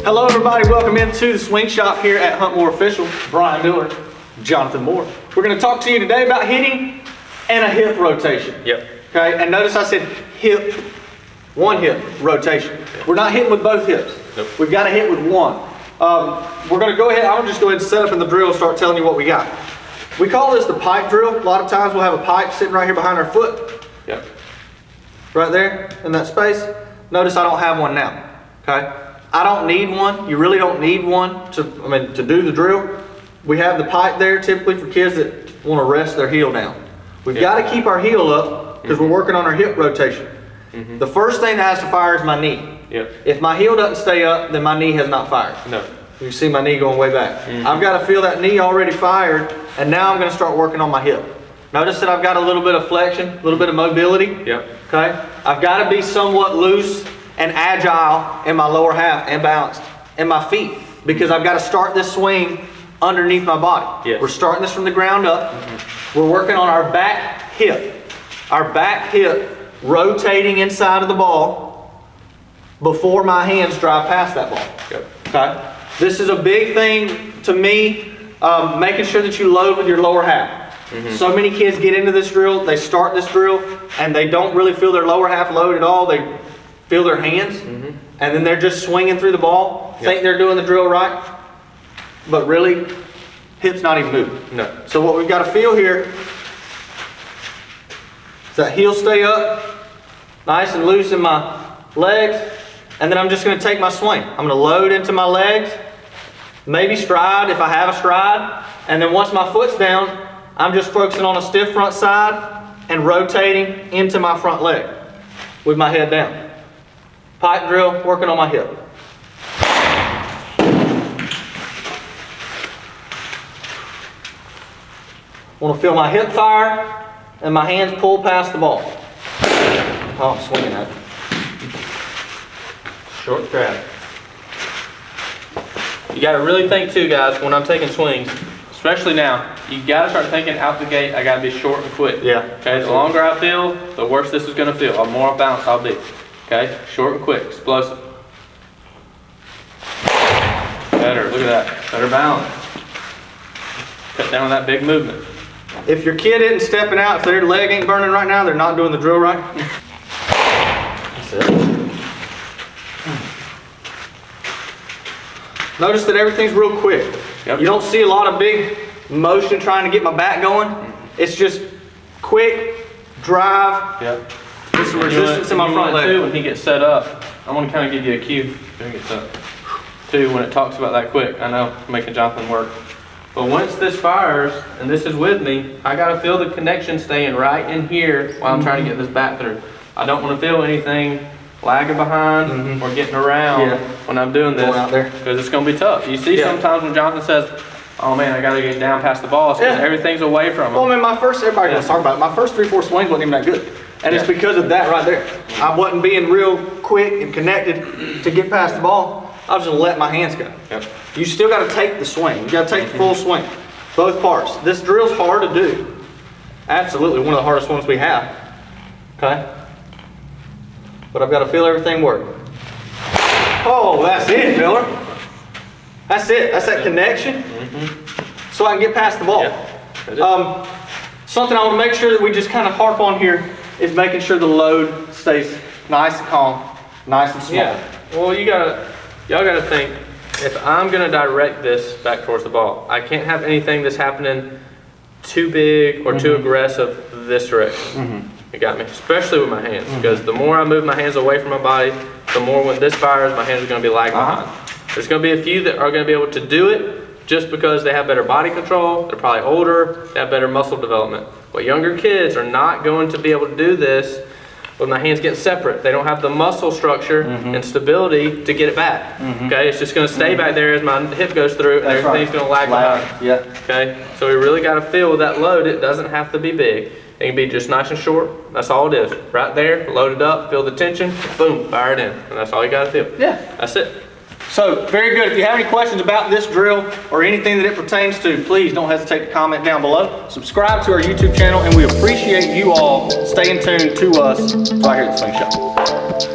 Hello everybody, welcome into the Swing Shop here at Hunt Moore Official. Brian Miller, Jonathan Moore. We're going to talk to you today about hitting and a hip rotation. Yep. Okay, and notice I said hip, one hip rotation. Yep. We're not hitting with both hips. Nope. We've got to hit with one. We're going to go ahead, I'll just go ahead and set up in the drill and start telling you what we got. We call this the pipe drill. A lot of times we'll have a pipe sitting right here behind our foot. Yep. Right there in that space. Notice I don't have one now. Okay. I don't need one. You really don't need one to do the drill. We have the pipe there typically for kids that want to rest their heel down. We've got to keep our heel up because we're working on our hip rotation. The first thing that has to fire is my knee. Yep. If my heel doesn't stay up, then my knee has not fired. No. You see my knee going way back. I've got to feel that knee already fired, and now I'm going to start working on my hip. Notice that I've got a little bit of flexion, a little bit of mobility. Yep. Okay. I've got to be somewhat loose and agile in my lower half and balanced in my feet because I've got to start this swing underneath my body. Yes. We're starting this from the ground up. We're working on our back hip. Our back hip rotating inside of the ball before my hands drive past that ball. Yep. Okay. This is a big thing to me, making sure that you load with your lower half. So many kids get into this drill, they start this drill, and they don't really feel their lower half load at all. They feel their hands, and then they're just swinging through the ball, think they're doing the drill right, but really, hip's not even moving. No. So what we've got to feel here is that heel stay up, nice and loose in my legs, and then I'm just going to take my swing. I'm going to load into my legs, maybe stride if I have a stride, and then once my foot's down, I'm just focusing on a stiff front side and rotating into my front leg with my head down. Pipe drill, working on my hip. Want to feel my hip fire and my hands pull past the ball. Oh, I'm swinging at it. Short grab. You got to really think too, guys, when I'm taking swings, especially now, you got to start thinking out the gate, I got to be short and quick. Yeah. Okay, the longer I feel, the worse this is going to feel. The more off balance I'll be. Okay, short and quick, explosive. Better, look at that. Better balance. Cut down on that big movement. If your kid isn't stepping out, if their leg ain't burning right now, they're not doing the drill right. That's it. Notice that everything's real quick. Yep. You don't see a lot of big motion trying to get my back going. It's just quick, drive, Yep. get some resistance in my front leg. Too, when he gets set up, I want to kind of give you a cue when he gets up. Too, when it talks about that quick, I know, making Jonathan work. But once this fires, and this is with me, I got to feel the connection staying right in here while I'm trying to get this back through. I don't want to feel anything lagging behind or getting around when I'm doing this, because it's going to be tough. You see sometimes when Jonathan says, oh man, I got to get down past the ball, because everything's away from him. Well, I mean, everybody wants to talk about it. My first 3-4 swings wasn't even that good. And it's because of that right there. I wasn't being real quick and connected to get past the ball. I was just letting my hands go. Yep. You still got to take the swing. You got to take the full swing. Both parts. This drill's hard to do. Absolutely one of the hardest ones we have. Okay? But I've got to feel everything work. Oh, that's it, Miller. That's it. That's that connection. So I can get past the ball. Yep. Something I want to make sure that we just kind of harp on here is making sure the load stays nice and calm, nice and small. Yeah. Well, y'all gotta think, if I'm gonna direct this back towards the ball, I can't have anything that's happening too big or too aggressive this direction. You got me? Especially with my hands, because the more I move my hands away from my body, the more when this fires, my hands are gonna be lagging behind. There's gonna be a few that are gonna be able to do it just because they have better body control, they're probably older, they have better muscle development. But younger kids are not going to be able to do this when my hands get separate. They don't have the muscle structure and stability to get it back. Okay, it's just going to stay back there as my hip goes through, and everything's going to lag behind. Yeah. Okay, so we really got to feel that load. It doesn't have to be big. It can be just nice and short. That's all it is. Right there, load it up, feel the tension, boom, fire it in, and that's all you got to feel. Yeah. That's it. So, very good. If you have any questions about this drill or anything that it pertains to, please don't hesitate to comment down below. Subscribe to our YouTube channel, and we appreciate you all staying tuned to us right here at the Swing Shop.